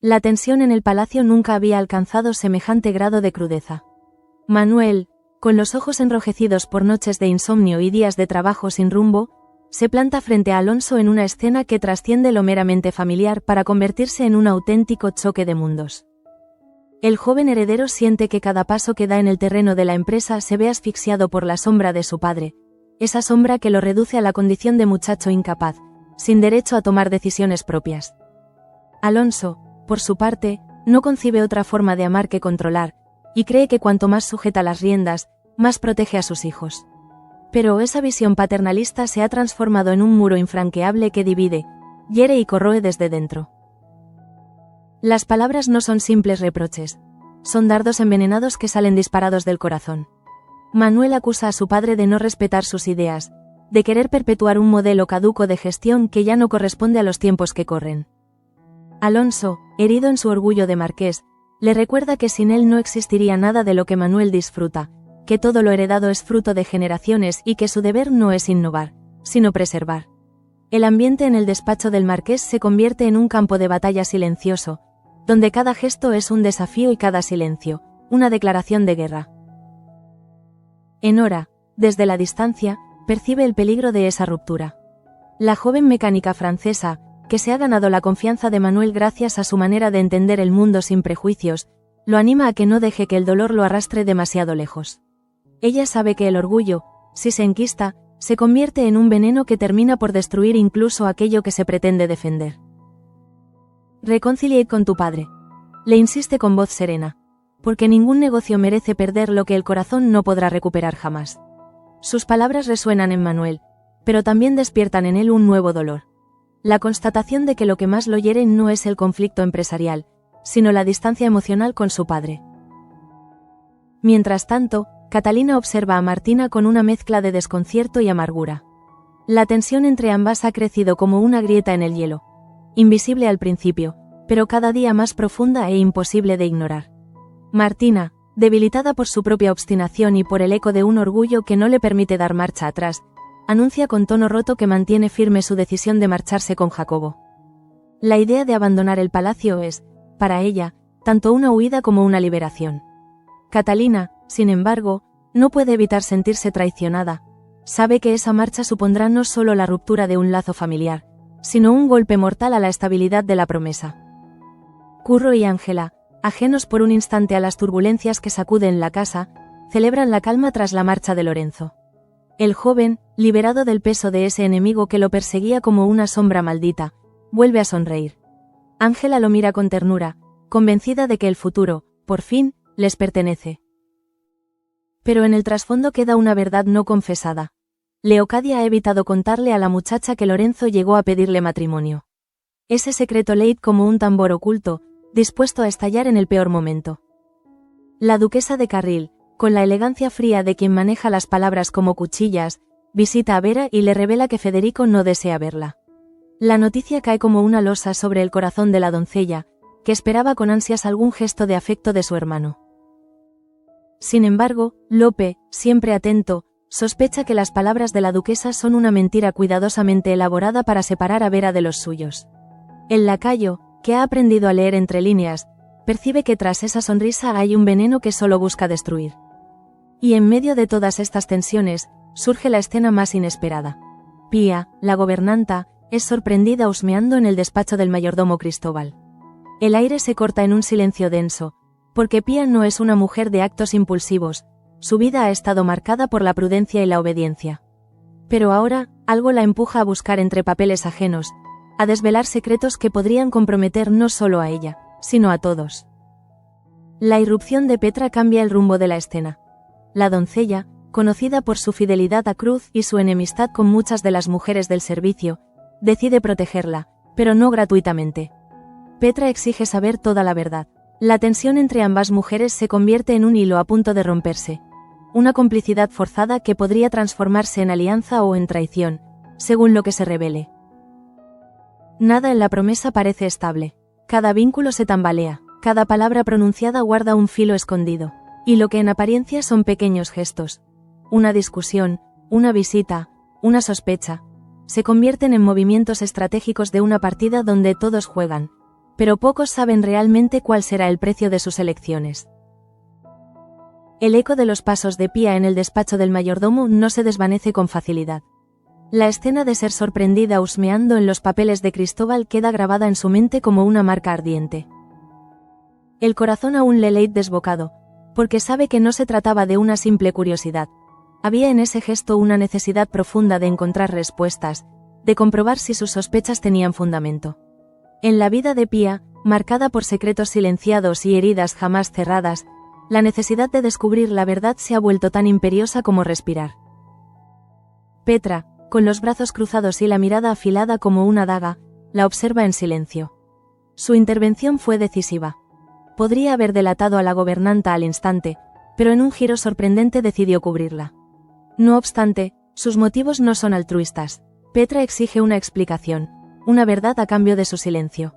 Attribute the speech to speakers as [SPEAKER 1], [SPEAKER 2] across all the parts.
[SPEAKER 1] La tensión en el palacio nunca había alcanzado semejante grado de crudeza. Manuel, con los ojos enrojecidos por noches de insomnio y días de trabajo sin rumbo, se planta frente a Alonso en una escena que trasciende lo meramente familiar para convertirse en un auténtico choque de mundos. El joven heredero siente que cada paso que da en el terreno de la empresa se ve asfixiado por la sombra de su padre, esa sombra que lo reduce a la condición de muchacho incapaz, sin derecho a tomar decisiones propias. Alonso, por su parte, no concibe otra forma de amar que controlar, y cree que cuanto más sujeta las riendas, más protege a sus hijos. Pero esa visión paternalista se ha transformado en un muro infranqueable que divide, hiere y corroe desde dentro. Las palabras no son simples reproches, son dardos envenenados que salen disparados del corazón. Manuel acusa a su padre de no respetar sus ideas, de querer perpetuar un modelo caduco de gestión que ya no corresponde a los tiempos que corren. Alonso, herido en su orgullo de marqués, le recuerda que sin él no existiría nada de lo que Manuel disfruta, que todo lo heredado es fruto de generaciones y que su deber no es innovar, sino preservar. El ambiente en el despacho del marqués se convierte en un campo de batalla silencioso, donde cada gesto es un desafío y cada silencio, una declaración de guerra. Enora, desde la distancia, percibe el peligro de esa ruptura. La joven mecánica francesa, que se ha ganado la confianza de Manuel gracias a su manera de entender el mundo sin prejuicios, lo anima a que no deje que el dolor lo arrastre demasiado lejos. Ella sabe que el orgullo, si se enquista, se convierte en un veneno que termina por destruir incluso aquello que se pretende defender. Reconciliate con tu padre. Le insiste con voz serena. Porque ningún negocio merece perder lo que el corazón no podrá recuperar jamás. Sus palabras resuenan en Manuel, pero también despiertan en él un nuevo dolor. La constatación de que lo que más lo hiere no es el conflicto empresarial, sino la distancia emocional con su padre. Mientras tanto, Catalina observa a Martina con una mezcla de desconcierto y amargura. La tensión entre ambas ha crecido como una grieta en el hielo, invisible al principio, pero cada día más profunda e imposible de ignorar. Martina, debilitada por su propia obstinación y por el eco de un orgullo que no le permite dar marcha atrás, anuncia con tono roto que mantiene firme su decisión de marcharse con Jacobo. La idea de abandonar el palacio es, para ella, tanto una huida como una liberación. Catalina, sin embargo, no puede evitar sentirse traicionada. Sabe que esa marcha supondrá no solo la ruptura de un lazo familiar, sino un golpe mortal a la estabilidad de la promesa. Curro y Ángela, ajenos por un instante a las turbulencias que sacuden la casa, celebran la calma tras la marcha de Lorenzo. El joven, liberado del peso de ese enemigo que lo perseguía como una sombra maldita, vuelve a sonreír. Ángela lo mira con ternura, convencida de que el futuro, por fin, les pertenece. Pero en el trasfondo queda una verdad no confesada. Leocadia ha evitado contarle a la muchacha que Lorenzo llegó a pedirle matrimonio. Ese secreto leid como un tambor oculto, dispuesto a estallar en el peor momento. La duquesa de Carril, con la elegancia fría de quien maneja las palabras como cuchillas, visita a Vera y le revela que Federico no desea verla. La noticia cae como una losa sobre el corazón de la doncella, que esperaba con ansias algún gesto de afecto de su hermano. Sin embargo, Lope, siempre atento, sospecha que las palabras de la duquesa son una mentira cuidadosamente elaborada para separar a Vera de los suyos. El lacayo, que ha aprendido a leer entre líneas, percibe que tras esa sonrisa hay un veneno que solo busca destruir. Y en medio de todas estas tensiones, surge la escena más inesperada. Pía, la gobernanta, es sorprendida husmeando en el despacho del mayordomo Cristóbal. El aire se corta en un silencio denso, porque Pía no es una mujer de actos impulsivos, su vida ha estado marcada por la prudencia y la obediencia. Pero ahora, algo la empuja a buscar entre papeles ajenos, a desvelar secretos que podrían comprometer no solo a ella, sino a todos. La irrupción de Petra cambia el rumbo de la escena. La doncella, conocida por su fidelidad a Cruz y su enemistad con muchas de las mujeres del servicio, decide protegerla, pero no gratuitamente. Petra exige saber toda la verdad. La tensión entre ambas mujeres se convierte en un hilo a punto de romperse. Una complicidad forzada que podría transformarse en alianza o en traición, según lo que se revele. Nada en la promesa parece estable. Cada vínculo se tambalea, cada palabra pronunciada guarda un filo escondido. Y lo que en apariencia son pequeños gestos, una discusión, una visita, una sospecha, se convierten en movimientos estratégicos de una partida donde todos juegan, pero pocos saben realmente cuál será el precio de sus elecciones. El eco de los pasos de Pía en el despacho del mayordomo no se desvanece con facilidad. La escena de ser sorprendida husmeando en los papeles de Cristóbal queda grabada en su mente como una marca ardiente. El corazón aún le late desbocado, porque sabe que no se trataba de una simple curiosidad. Había en ese gesto una necesidad profunda de encontrar respuestas, de comprobar si sus sospechas tenían fundamento. En la vida de Pía, marcada por secretos silenciados y heridas jamás cerradas, la necesidad de descubrir la verdad se ha vuelto tan imperiosa como respirar. Petra, con los brazos cruzados y la mirada afilada como una daga, la observa en silencio. Su intervención fue decisiva. Podría haber delatado a la gobernanta al instante, pero en un giro sorprendente decidió cubrirla. No obstante, sus motivos no son altruistas. Petra exige una explicación, una verdad a cambio de su silencio.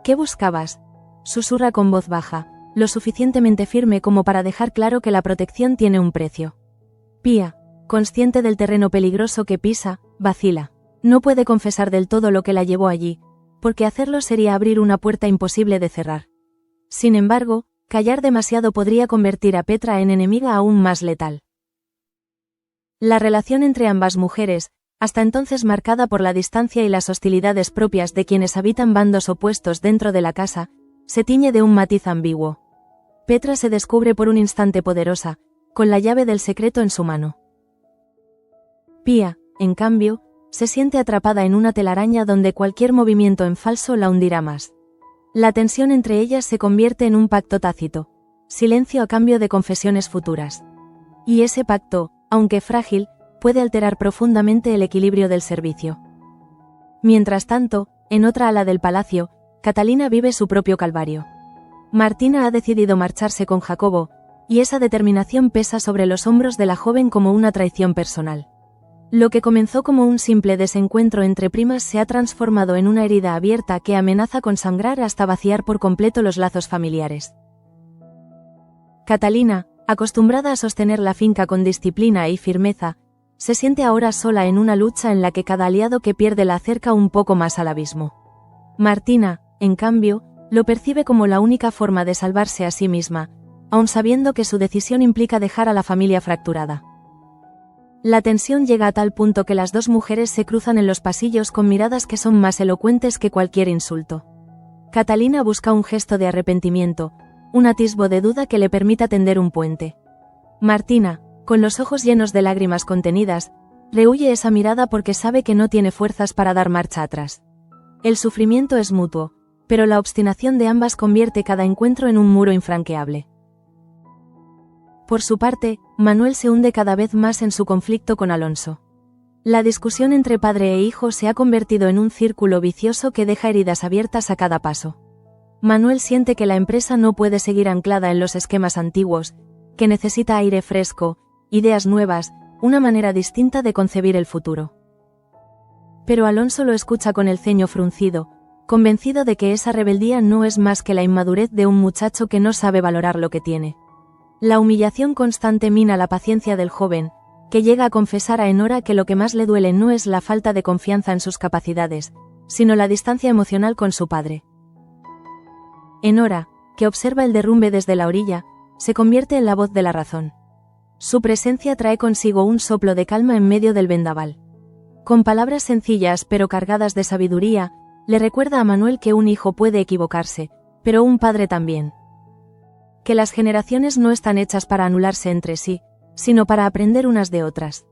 [SPEAKER 1] ¿Qué buscabas?, susurra con voz baja, lo suficientemente firme como para dejar claro que la protección tiene un precio. Pía, consciente del terreno peligroso que pisa, vacila. No puede confesar del todo lo que la llevó allí, porque hacerlo sería abrir una puerta imposible de cerrar. Sin embargo, callar demasiado podría convertir a Petra en enemiga aún más letal. La relación entre ambas mujeres, hasta entonces marcada por la distancia y las hostilidades propias de quienes habitan bandos opuestos dentro de la casa, se tiñe de un matiz ambiguo. Petra se descubre por un instante poderosa, con la llave del secreto en su mano. Pía, en cambio, se siente atrapada en una telaraña donde cualquier movimiento en falso la hundirá más. La tensión entre ellas se convierte en un pacto tácito, silencio a cambio de confesiones futuras. Y ese pacto, aunque frágil, puede alterar profundamente el equilibrio del servicio. Mientras tanto, en otra ala del palacio, Catalina vive su propio calvario. Martina ha decidido marcharse con Jacobo, y esa determinación pesa sobre los hombros de la joven como una traición personal. Lo que comenzó como un simple desencuentro entre primas se ha transformado en una herida abierta que amenaza con sangrar hasta vaciar por completo los lazos familiares. Catalina, acostumbrada a sostener la finca con disciplina y firmeza, se siente ahora sola en una lucha en la que cada aliado que pierde la acerca un poco más al abismo. Martina, en cambio, lo percibe como la única forma de salvarse a sí misma, aun sabiendo que su decisión implica dejar a la familia fracturada. La tensión llega a tal punto que las dos mujeres se cruzan en los pasillos con miradas que son más elocuentes que cualquier insulto. Catalina busca un gesto de arrepentimiento, un atisbo de duda que le permita tender un puente. Martina, con los ojos llenos de lágrimas contenidas, rehúye esa mirada porque sabe que no tiene fuerzas para dar marcha atrás. El sufrimiento es mutuo, pero la obstinación de ambas convierte cada encuentro en un muro infranqueable. Por su parte, Manuel se hunde cada vez más en su conflicto con Alonso. La discusión entre padre e hijo se ha convertido en un círculo vicioso que deja heridas abiertas a cada paso. Manuel siente que la empresa no puede seguir anclada en los esquemas antiguos, que necesita aire fresco, ideas nuevas, una manera distinta de concebir el futuro. Pero Alonso lo escucha con el ceño fruncido, convencido de que esa rebeldía no es más que la inmadurez de un muchacho que no sabe valorar lo que tiene. La humillación constante mina la paciencia del joven, que llega a confesar a Enora que lo que más le duele no es la falta de confianza en sus capacidades, sino la distancia emocional con su padre. Enora, que observa el derrumbe desde la orilla, se convierte en la voz de la razón. Su presencia trae consigo un soplo de calma en medio del vendaval. Con palabras sencillas pero cargadas de sabiduría, le recuerda a Manuel que un hijo puede equivocarse, pero un padre también. Que las generaciones no están hechas para anularse entre sí, sino para aprender unas de otras.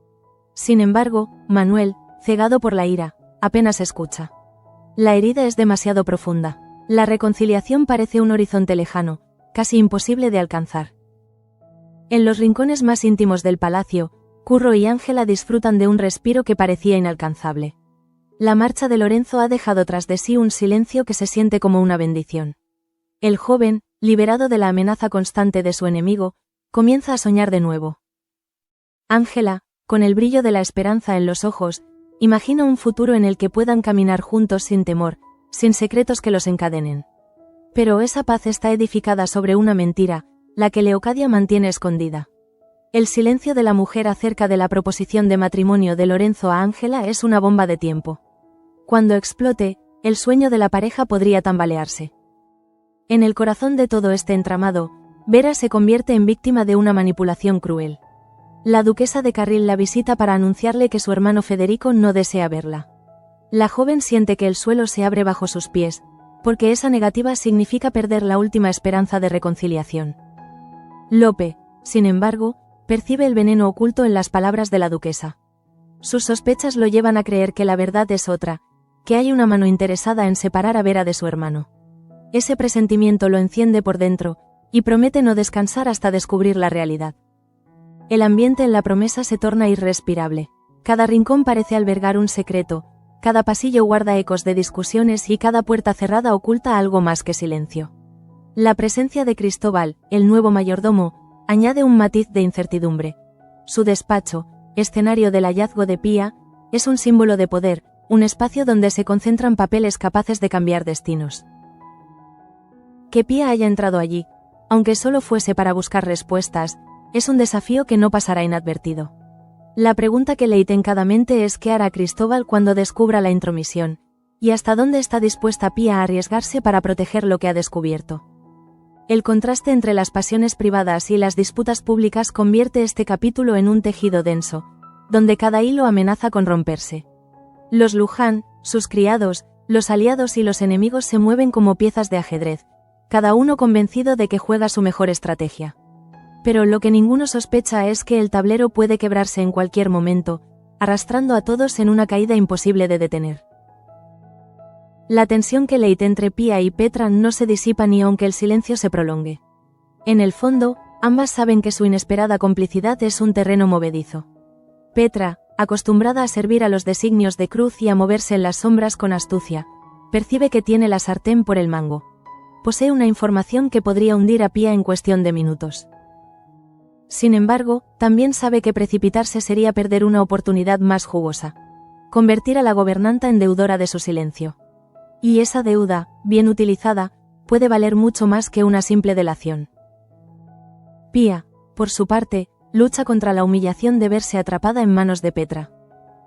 [SPEAKER 1] Sin embargo, Manuel, cegado por la ira, apenas escucha. La herida es demasiado profunda. La reconciliación parece un horizonte lejano, casi imposible de alcanzar. En los rincones más íntimos del palacio, Curro y Ángela disfrutan de un respiro que parecía inalcanzable. La marcha de Lorenzo ha dejado tras de sí un silencio que se siente como una bendición. El joven, liberado de la amenaza constante de su enemigo, comienza a soñar de nuevo. Ángela, con el brillo de la esperanza en los ojos, imagina un futuro en el que puedan caminar juntos sin temor, sin secretos que los encadenen. Pero esa paz está edificada sobre una mentira, la que Leocadia mantiene escondida. El silencio de la mujer acerca de la proposición de matrimonio de Lorenzo a Ángela es una bomba de tiempo. Cuando explote, el sueño de la pareja podría tambalearse. En el corazón de todo este entramado, Vera se convierte en víctima de una manipulación cruel. La duquesa de Carril la visita para anunciarle que su hermano Federico no desea verla. La joven siente que el suelo se abre bajo sus pies, porque esa negativa significa perder la última esperanza de reconciliación. Lope, sin embargo, percibe el veneno oculto en las palabras de la duquesa. Sus sospechas lo llevan a creer que la verdad es otra, que hay una mano interesada en separar a Vera de su hermano. Ese presentimiento lo enciende por dentro, y promete no descansar hasta descubrir la realidad. El ambiente en la promesa se torna irrespirable. Cada rincón parece albergar un secreto, cada pasillo guarda ecos de discusiones y cada puerta cerrada oculta algo más que silencio. La presencia de Cristóbal, el nuevo mayordomo, añade un matiz de incertidumbre. Su despacho, escenario del hallazgo de Pía, es un símbolo de poder, un espacio donde se concentran papeles capaces de cambiar destinos. Que Pía haya entrado allí, aunque solo fuese para buscar respuestas, es un desafío que no pasará inadvertido. La pregunta que leite en cada mente es qué hará Cristóbal cuando descubra la intromisión, y hasta dónde está dispuesta Pía a arriesgarse para proteger lo que ha descubierto. El contraste entre las pasiones privadas y las disputas públicas convierte este capítulo en un tejido denso, donde cada hilo amenaza con romperse. Los Luján, sus criados, los aliados y los enemigos se mueven como piezas de ajedrez, cada uno convencido de que juega su mejor estrategia. Pero lo que ninguno sospecha es que el tablero puede quebrarse en cualquier momento, arrastrando a todos en una caída imposible de detener. La tensión que leite entre Pía y Petra no se disipa ni aunque el silencio se prolongue. En el fondo, ambas saben que su inesperada complicidad es un terreno movedizo. Petra, acostumbrada a servir a los designios de Cruz y a moverse en las sombras con astucia, percibe que tiene la sartén por el mango. Posee una información que podría hundir a Pía en cuestión de minutos. Sin embargo, también sabe que precipitarse sería perder una oportunidad más jugosa. Convertir a la gobernanta en deudora de su silencio. Y esa deuda, bien utilizada, puede valer mucho más que una simple delación. Pía, por su parte, lucha contra la humillación de verse atrapada en manos de Petra.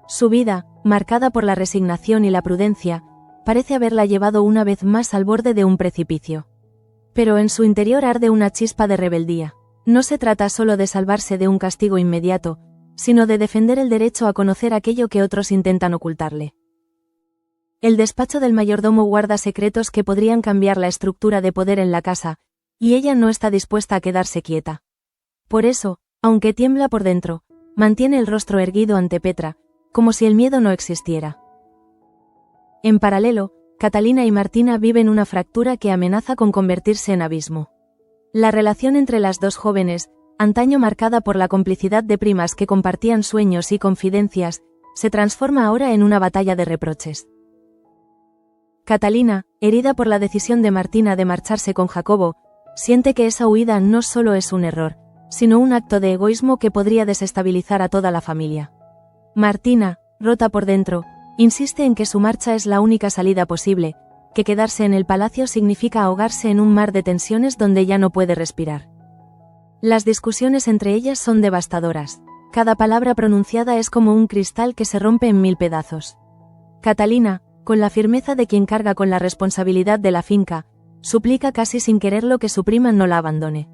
[SPEAKER 1] Su vida, marcada por la resignación y la prudencia, parece haberla llevado una vez más al borde de un precipicio. Pero en su interior arde una chispa de rebeldía. No se trata solo de salvarse de un castigo inmediato, sino de defender el derecho a conocer aquello que otros intentan ocultarle. El despacho del mayordomo guarda secretos que podrían cambiar la estructura de poder en la casa, y ella no está dispuesta a quedarse quieta. Por eso, aunque tiembla por dentro, mantiene el rostro erguido ante Petra, como si el miedo no existiera. En paralelo, Catalina y Martina viven una fractura que amenaza con convertirse en abismo. La relación entre las dos jóvenes, antaño marcada por la complicidad de primas que compartían sueños y confidencias, se transforma ahora en una batalla de reproches. Catalina, herida por la decisión de Martina de marcharse con Jacobo, siente que esa huida no solo es un error, sino un acto de egoísmo que podría desestabilizar a toda la familia. Martina, rota por dentro, insiste en que su marcha es la única salida posible, que quedarse en el palacio significa ahogarse en un mar de tensiones donde ya no puede respirar. Las discusiones entre ellas son devastadoras. Cada palabra pronunciada es como un cristal que se rompe en 1000 pedazos. Catalina, con la firmeza de quien carga con la responsabilidad de la finca, suplica casi sin quererlo que su prima no la abandone.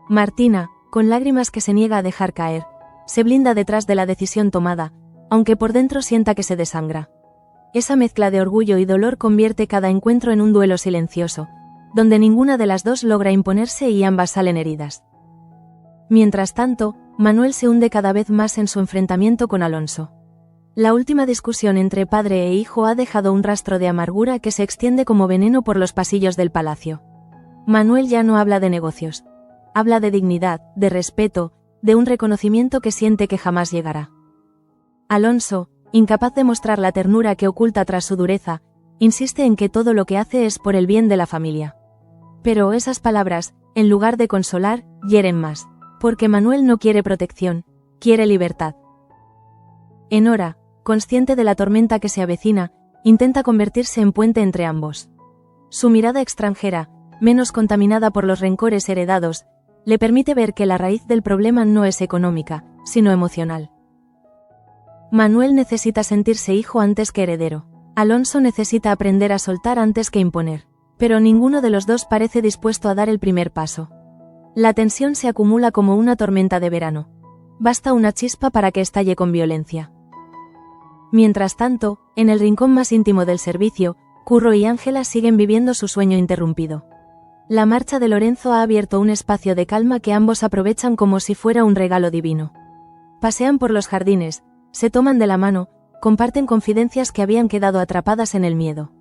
[SPEAKER 1] Martina, con lágrimas que se niega a dejar caer, se blinda detrás de la decisión tomada, aunque por dentro sienta que se desangra. Esa mezcla de orgullo y dolor convierte cada encuentro en un duelo silencioso, donde ninguna de las dos logra imponerse y ambas salen heridas. Mientras tanto, Manuel se hunde cada vez más en su enfrentamiento con Alonso. La última discusión entre padre e hijo ha dejado un rastro de amargura que se extiende como veneno por los pasillos del palacio. Manuel ya no habla de negocios. Habla de dignidad, de respeto, de un reconocimiento que siente que jamás llegará. Alonso, incapaz de mostrar la ternura que oculta tras su dureza, insiste en que todo lo que hace es por el bien de la familia. Pero esas palabras, en lugar de consolar, hieren más, porque Manuel no quiere protección, quiere libertad. Enora, consciente de la tormenta que se avecina, intenta convertirse en puente entre ambos. Su mirada extranjera, menos contaminada por los rencores heredados, le permite ver que la raíz del problema no es económica, sino emocional. Manuel necesita sentirse hijo antes que heredero. Alonso necesita aprender a soltar antes que imponer. Pero ninguno de los dos parece dispuesto a dar el primer paso. La tensión se acumula como una tormenta de verano. Basta una chispa para que estalle con violencia. Mientras tanto, en el rincón más íntimo del servicio, Curro y Ángela siguen viviendo su sueño interrumpido. La marcha de Lorenzo ha abierto un espacio de calma que ambos aprovechan como si fuera un regalo divino. Pasean por los jardines, se toman de la mano, comparten confidencias que habían quedado atrapadas en el miedo.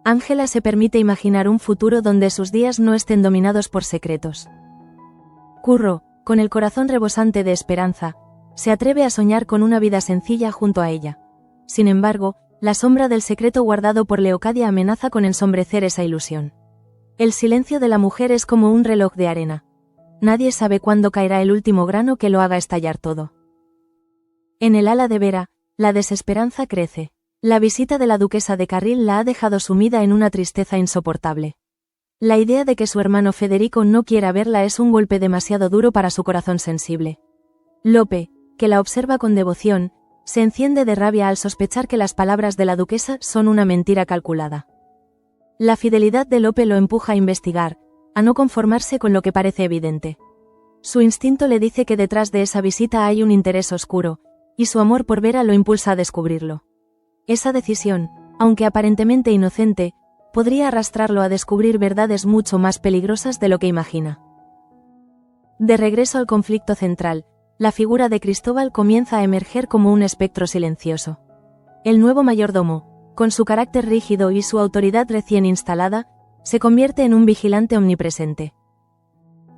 [SPEAKER 1] Ángela se permite imaginar un futuro donde sus días no estén dominados por secretos. Curro, con el corazón rebosante de esperanza, se atreve a soñar con una vida sencilla junto a ella. Sin embargo, la sombra del secreto guardado por Leocadia amenaza con ensombrecer esa ilusión. El silencio de la mujer es como un reloj de arena. Nadie sabe cuándo caerá el último grano que lo haga estallar todo. En el ala de Vera, la desesperanza crece. La visita de la duquesa de Carril la ha dejado sumida en una tristeza insoportable. La idea de que su hermano Federico no quiera verla es un golpe demasiado duro para su corazón sensible. Lope, que la observa con devoción, se enciende de rabia al sospechar que las palabras de la duquesa son una mentira calculada. La fidelidad de Lope lo empuja a investigar, a no conformarse con lo que parece evidente. Su instinto le dice que detrás de esa visita hay un interés oscuro, y su amor por Vera lo impulsa a descubrirlo. Esa decisión, aunque aparentemente inocente, podría arrastrarlo a descubrir verdades mucho más peligrosas de lo que imagina. De regreso al conflicto central, la figura de Cristóbal comienza a emerger como un espectro silencioso. El nuevo mayordomo, con su carácter rígido y su autoridad recién instalada, se convierte en un vigilante omnipresente.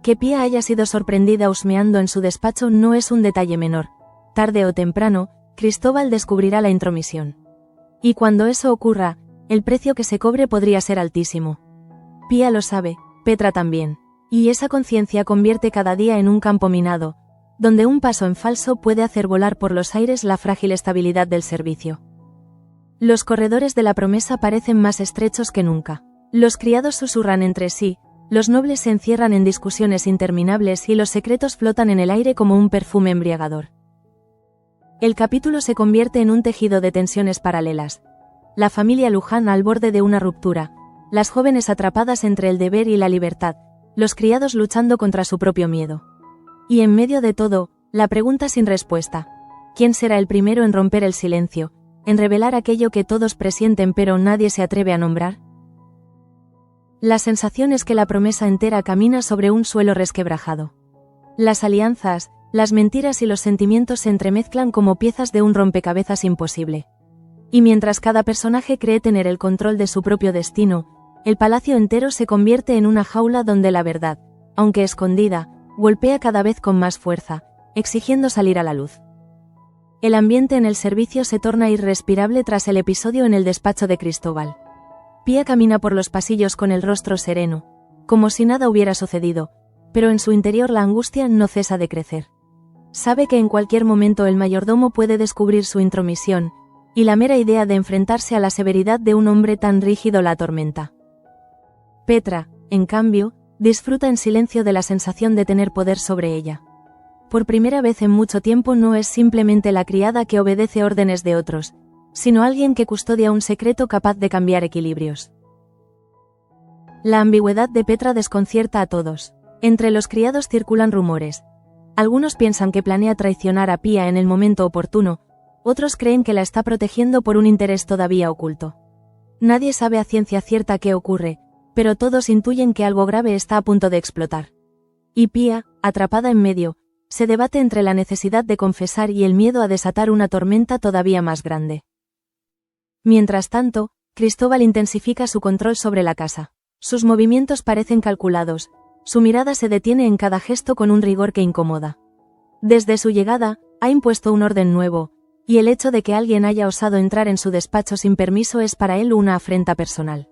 [SPEAKER 1] Que Pía haya sido sorprendida husmeando en su despacho no es un detalle menor. Tarde o temprano, Cristóbal descubrirá la intromisión. Y cuando eso ocurra, el precio que se cobre podría ser altísimo. Pía lo sabe, Petra también. Y esa conciencia convierte cada día en un campo minado, donde un paso en falso puede hacer volar por los aires la frágil estabilidad del servicio. Los corredores de la promesa parecen más estrechos que nunca. Los criados susurran entre sí, los nobles se encierran en discusiones interminables y los secretos flotan en el aire como un perfume embriagador. El capítulo se convierte en un tejido de tensiones paralelas. La familia Luján al borde de una ruptura, las jóvenes atrapadas entre el deber y la libertad, los criados luchando contra su propio miedo. Y en medio de todo, la pregunta sin respuesta. ¿Quién será el primero en romper el silencio, en revelar aquello que todos presienten pero nadie se atreve a nombrar? La sensación es que la promesa entera camina sobre un suelo resquebrajado. Las alianzas, las mentiras y los sentimientos se entremezclan como piezas de un rompecabezas imposible. Y mientras cada personaje cree tener el control de su propio destino, el palacio entero se convierte en una jaula donde la verdad, aunque escondida, golpea cada vez con más fuerza, exigiendo salir a la luz. El ambiente en el servicio se torna irrespirable tras el episodio en el despacho de Cristóbal. Pía camina por los pasillos con el rostro sereno, como si nada hubiera sucedido, pero en su interior la angustia no cesa de crecer. Sabe que en cualquier momento el mayordomo puede descubrir su intromisión, y la mera idea de enfrentarse a la severidad de un hombre tan rígido la atormenta. Petra, en cambio, disfruta en silencio de la sensación de tener poder sobre ella. Por primera vez en mucho tiempo no es simplemente la criada que obedece órdenes de otros, sino alguien que custodia un secreto capaz de cambiar equilibrios. La ambigüedad de Petra desconcierta a todos. Entre los criados circulan rumores. Algunos piensan que planea traicionar a Pía en el momento oportuno, otros creen que la está protegiendo por un interés todavía oculto. Nadie sabe a ciencia cierta qué ocurre, pero todos intuyen que algo grave está a punto de explotar. Y Pía, atrapada en medio, se debate entre la necesidad de confesar y el miedo a desatar una tormenta todavía más grande. Mientras tanto, Cristóbal intensifica su control sobre la casa. Sus movimientos parecen calculados, su mirada se detiene en cada gesto con un rigor que incomoda. Desde su llegada, ha impuesto un orden nuevo, y el hecho de que alguien haya osado entrar en su despacho sin permiso es para él una afrenta personal.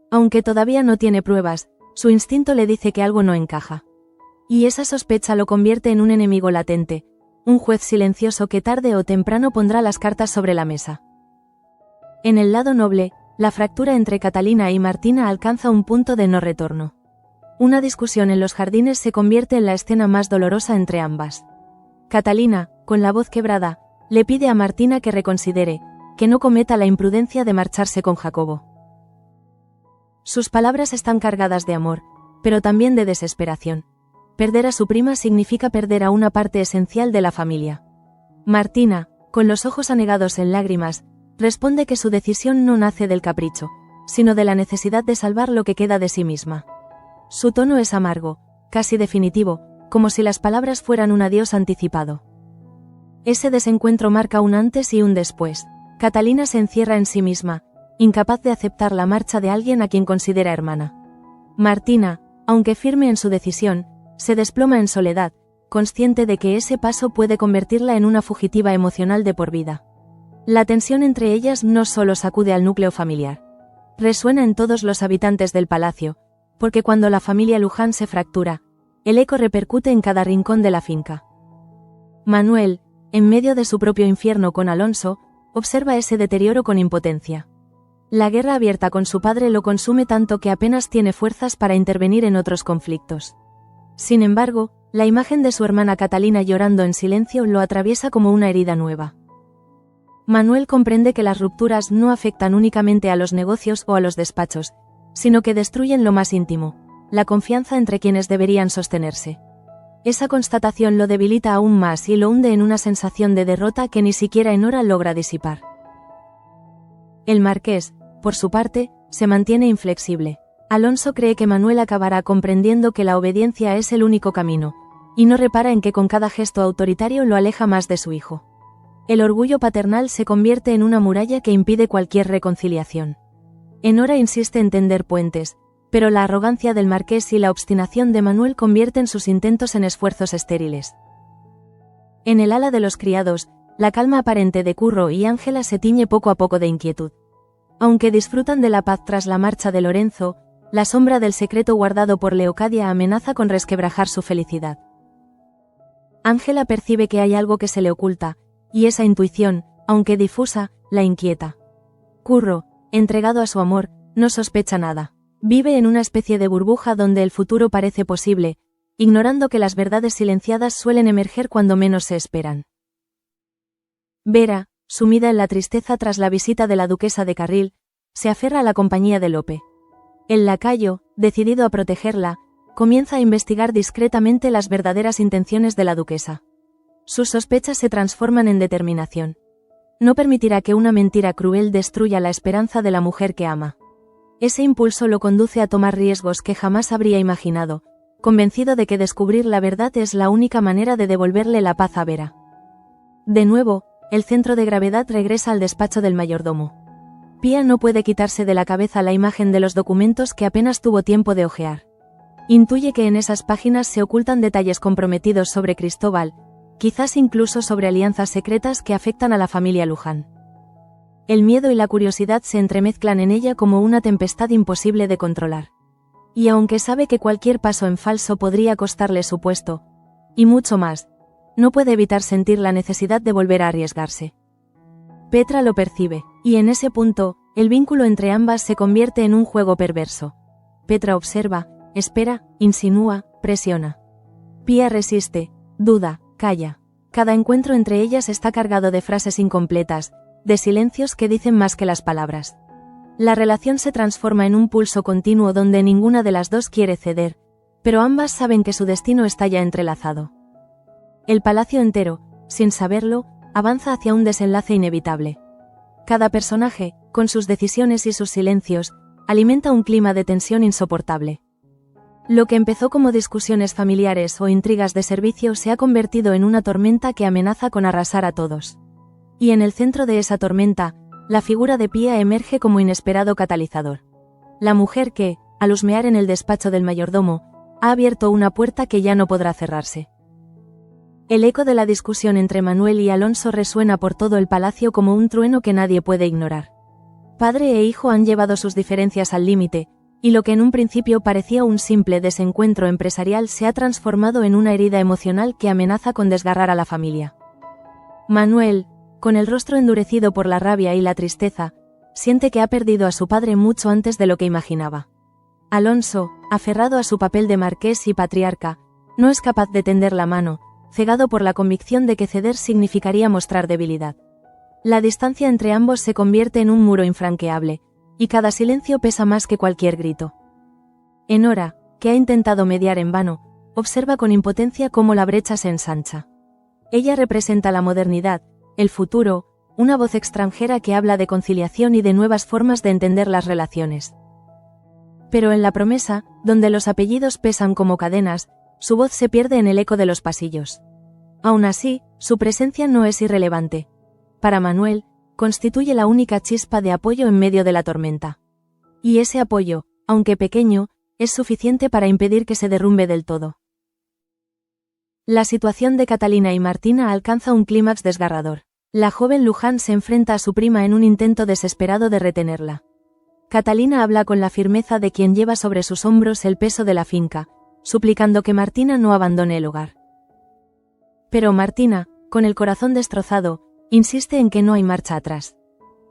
[SPEAKER 1] Aunque todavía no tiene pruebas, su instinto le dice que algo no encaja. Y esa sospecha lo convierte en un enemigo latente, un juez silencioso que tarde o temprano pondrá las cartas sobre la mesa. En el lado noble, la fractura entre Catalina y Martina alcanza un punto de no retorno. Una discusión en los jardines se convierte en la escena más dolorosa entre ambas. Catalina, con la voz quebrada, le pide a Martina que reconsidere, que no cometa la imprudencia de marcharse con Jacobo. Sus palabras están cargadas de amor, pero también de desesperación. Perder a su prima significa perder a una parte esencial de la familia. Martina, con los ojos anegados en lágrimas, responde que su decisión no nace del capricho, sino de la necesidad de salvar lo que queda de sí misma. Su tono es amargo, casi definitivo, como si las palabras fueran un adiós anticipado. Ese desencuentro marca un antes y un después. Catalina se encierra en sí misma, incapaz de aceptar la marcha de alguien a quien considera hermana. Martina, aunque firme en su decisión, se desploma en soledad, consciente de que ese paso puede convertirla en una fugitiva emocional de por vida. La tensión entre ellas no solo sacude al núcleo familiar. Resuena en todos los habitantes del palacio, porque cuando la familia Luján se fractura, el eco repercute en cada rincón de la finca. Manuel, en medio de su propio infierno con Alonso, observa ese deterioro con impotencia. La guerra abierta con su padre lo consume tanto que apenas tiene fuerzas para intervenir en otros conflictos. Sin embargo, la imagen de su hermana Catalina llorando en silencio lo atraviesa como una herida nueva. Manuel comprende que las rupturas no afectan únicamente a los negocios o a los despachos, sino que destruyen lo más íntimo, la confianza entre quienes deberían sostenerse. Esa constatación lo debilita aún más y lo hunde en una sensación de derrota que ni siquiera Enora logra disipar. El marqués, por su parte, se mantiene inflexible. Alonso cree que Manuel acabará comprendiendo que la obediencia es el único camino, y no repara en que con cada gesto autoritario lo aleja más de su hijo. El orgullo paternal se convierte en una muralla que impide cualquier reconciliación. Enora insiste en tender puentes, pero la arrogancia del marqués y la obstinación de Manuel convierten sus intentos en esfuerzos estériles. En el ala de los criados, la calma aparente de Curro y Ángela se tiñe poco a poco de inquietud. Aunque disfrutan de la paz tras la marcha de Lorenzo, la sombra del secreto guardado por Leocadia amenaza con resquebrajar su felicidad. Ángela percibe que hay algo que se le oculta, y esa intuición, aunque difusa, la inquieta. Curro, entregado a su amor, no sospecha nada. Vive en una especie de burbuja donde el futuro parece posible, ignorando que las verdades silenciadas suelen emerger cuando menos se esperan. Vera, sumida en la tristeza tras la visita de la duquesa de Carril, se aferra a la compañía de Lope. El lacayo, decidido a protegerla, comienza a investigar discretamente las verdaderas intenciones de la duquesa. Sus sospechas se transforman en determinación. No permitirá que una mentira cruel destruya la esperanza de la mujer que ama. Ese impulso lo conduce a tomar riesgos que jamás habría imaginado, convencido de que descubrir la verdad es la única manera de devolverle la paz a Vera. De nuevo, el centro de gravedad regresa al despacho del mayordomo. Pía no puede quitarse de la cabeza la imagen de los documentos que apenas tuvo tiempo de hojear. Intuye que en esas páginas se ocultan detalles comprometidos sobre Cristóbal, quizás incluso sobre alianzas secretas que afectan a la familia Luján. El miedo y la curiosidad se entremezclan en ella como una tempestad imposible de controlar. Y aunque sabe que cualquier paso en falso podría costarle su puesto, y mucho más, no puede evitar sentir la necesidad de volver a arriesgarse. Petra lo percibe, y en ese punto, el vínculo entre ambas se convierte en un juego perverso. Petra observa, espera, insinúa, presiona. Pía resiste, duda, calla. Cada encuentro entre ellas está cargado de frases incompletas, de silencios que dicen más que las palabras. La relación se transforma en un pulso continuo donde ninguna de las dos quiere ceder, pero ambas saben que su destino está ya entrelazado. El palacio entero, sin saberlo, avanza hacia un desenlace inevitable. Cada personaje, con sus decisiones y sus silencios, alimenta un clima de tensión insoportable. Lo que empezó como discusiones familiares o intrigas de servicio se ha convertido en una tormenta que amenaza con arrasar a todos. Y en el centro de esa tormenta, la figura de Pía emerge como inesperado catalizador. La mujer que, al husmear en el despacho del mayordomo, ha abierto una puerta que ya no podrá cerrarse. El eco de la discusión entre Manuel y Alonso resuena por todo el palacio como un trueno que nadie puede ignorar. Padre e hijo han llevado sus diferencias al límite, y lo que en un principio parecía un simple desencuentro empresarial se ha transformado en una herida emocional que amenaza con desgarrar a la familia. Manuel, con el rostro endurecido por la rabia y la tristeza, siente que ha perdido a su padre mucho antes de lo que imaginaba. Alonso, aferrado a su papel de marqués y patriarca, no es capaz de tender la mano, cegado por la convicción de que ceder significaría mostrar debilidad. La distancia entre ambos se convierte en un muro infranqueable, y cada silencio pesa más que cualquier grito. Enora, que ha intentado mediar en vano, observa con impotencia cómo la brecha se ensancha. Ella representa la modernidad, el futuro, una voz extranjera que habla de conciliación y de nuevas formas de entender las relaciones. Pero en La Promesa, donde los apellidos pesan como cadenas, su voz se pierde en el eco de los pasillos. Aún así, su presencia no es irrelevante. Para Manuel, constituye la única chispa de apoyo en medio de la tormenta. Y ese apoyo, aunque pequeño, es suficiente para impedir que se derrumbe del todo. La situación de Catalina y Martina alcanza un clímax desgarrador. La joven Luján se enfrenta a su prima en un intento desesperado de retenerla. Catalina habla con la firmeza de quien lleva sobre sus hombros el peso de la finca, suplicando que Martina no abandone el hogar. Pero Martina, con el corazón destrozado, insiste en que no hay marcha atrás.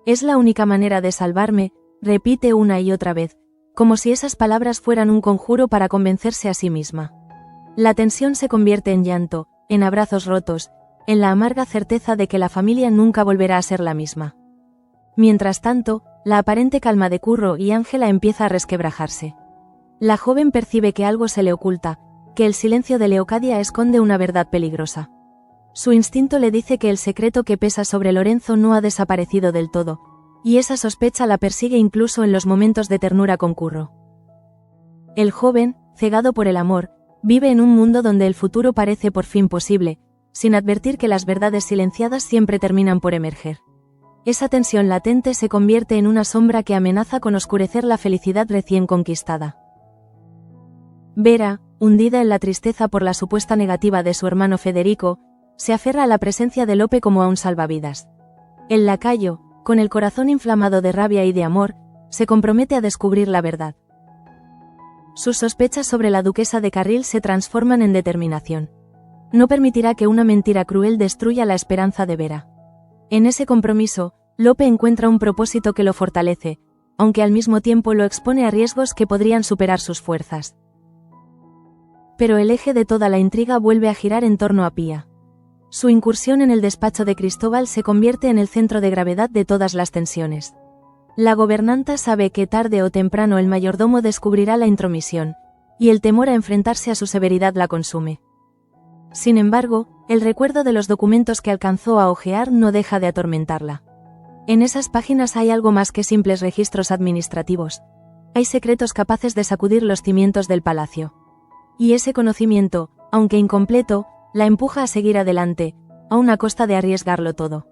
[SPEAKER 1] Es la única manera de salvarme, repite una y otra vez, como si esas palabras fueran un conjuro para convencerse a sí misma. La tensión se convierte en llanto, en abrazos rotos, en la amarga certeza de que la familia nunca volverá a ser la misma. Mientras tanto, la aparente calma de Curro y Ángela empieza a resquebrajarse. La joven percibe que algo se le oculta, que el silencio de Leocadia esconde una verdad peligrosa. Su instinto le dice que el secreto que pesa sobre Lorenzo no ha desaparecido del todo, y esa sospecha la persigue incluso en los momentos de ternura con Curro. El joven, cegado por el amor, vive en un mundo donde el futuro parece por fin posible, sin advertir que las verdades silenciadas siempre terminan por emerger. Esa tensión latente se convierte en una sombra que amenaza con oscurecer la felicidad recién conquistada. Vera, hundida en la tristeza por la supuesta negativa de su hermano Federico, se aferra a la presencia de Lope como a un salvavidas. El lacayo, con el corazón inflamado de rabia y de amor, se compromete a descubrir la verdad. Sus sospechas sobre la duquesa de Carril se transforman en determinación. No permitirá que una mentira cruel destruya la esperanza de Vera. En ese compromiso, Lope encuentra un propósito que lo fortalece, aunque al mismo tiempo lo expone a riesgos que podrían superar sus fuerzas. Pero el eje de toda la intriga vuelve a girar en torno a Pía. Su incursión en el despacho de Cristóbal se convierte en el centro de gravedad de todas las tensiones. La gobernanta sabe que tarde o temprano el mayordomo descubrirá la intromisión, y el temor a enfrentarse a su severidad la consume. Sin embargo, el recuerdo de los documentos que alcanzó a hojear no deja de atormentarla. En esas páginas hay algo más que simples registros administrativos. Hay secretos capaces de sacudir los cimientos del palacio. Y ese conocimiento, aunque incompleto, la empuja a seguir adelante, aun a costa de arriesgarlo todo.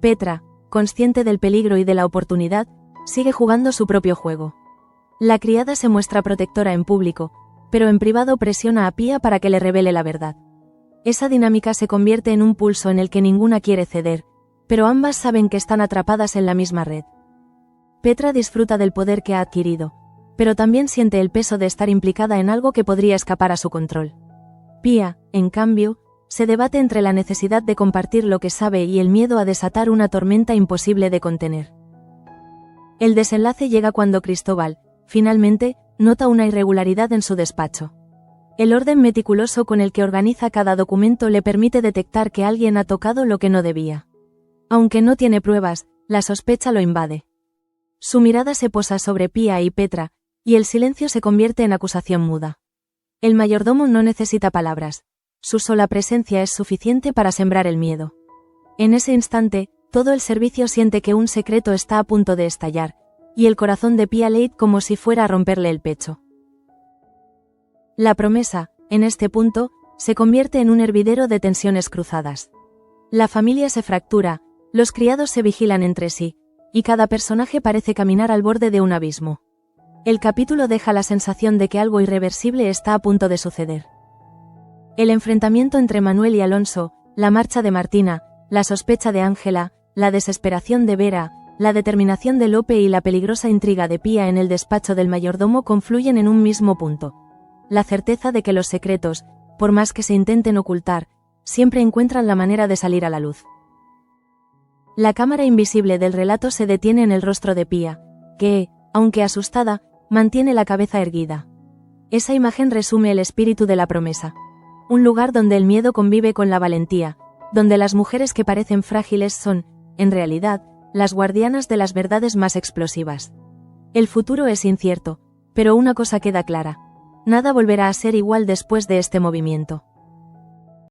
[SPEAKER 1] Petra, consciente del peligro y de la oportunidad, sigue jugando su propio juego. La criada se muestra protectora en público, pero en privado presiona a Pía para que le revele la verdad. Esa dinámica se convierte en un pulso en el que ninguna quiere ceder, pero ambas saben que están atrapadas en la misma red. Petra disfruta del poder que ha adquirido, pero también siente el peso de estar implicada en algo que podría escapar a su control. Pía, en cambio, se debate entre la necesidad de compartir lo que sabe y el miedo a desatar una tormenta imposible de contener. El desenlace llega cuando Cristóbal, finalmente, nota una irregularidad en su despacho. El orden meticuloso con el que organiza cada documento le permite detectar que alguien ha tocado lo que no debía. Aunque no tiene pruebas, la sospecha lo invade. Su mirada se posa sobre Pía y Petra, y el silencio se convierte en acusación muda. El mayordomo no necesita palabras. Su sola presencia es suficiente para sembrar el miedo. En ese instante, todo el servicio siente que un secreto está a punto de estallar, y el corazón de Pía late como si fuera a romperle el pecho. La Promesa, en este punto, se convierte en un hervidero de tensiones cruzadas. La familia se fractura, los criados se vigilan entre sí, y cada personaje parece caminar al borde de un abismo. El capítulo deja la sensación de que algo irreversible está a punto de suceder. El enfrentamiento entre Manuel y Alonso, la marcha de Martina, la sospecha de Ángela, la desesperación de Vera, la determinación de Lope y la peligrosa intriga de Pía en el despacho del mayordomo confluyen en un mismo punto. La certeza de que los secretos, por más que se intenten ocultar, siempre encuentran la manera de salir a la luz. La cámara invisible del relato se detiene en el rostro de Pía, que, aunque asustada, mantiene la cabeza erguida. Esa imagen resume el espíritu de La Promesa. Un lugar donde el miedo convive con la valentía, donde las mujeres que parecen frágiles son, en realidad, las guardianas de las verdades más explosivas. El futuro es incierto, pero una cosa queda clara: nada volverá a ser igual después de este movimiento.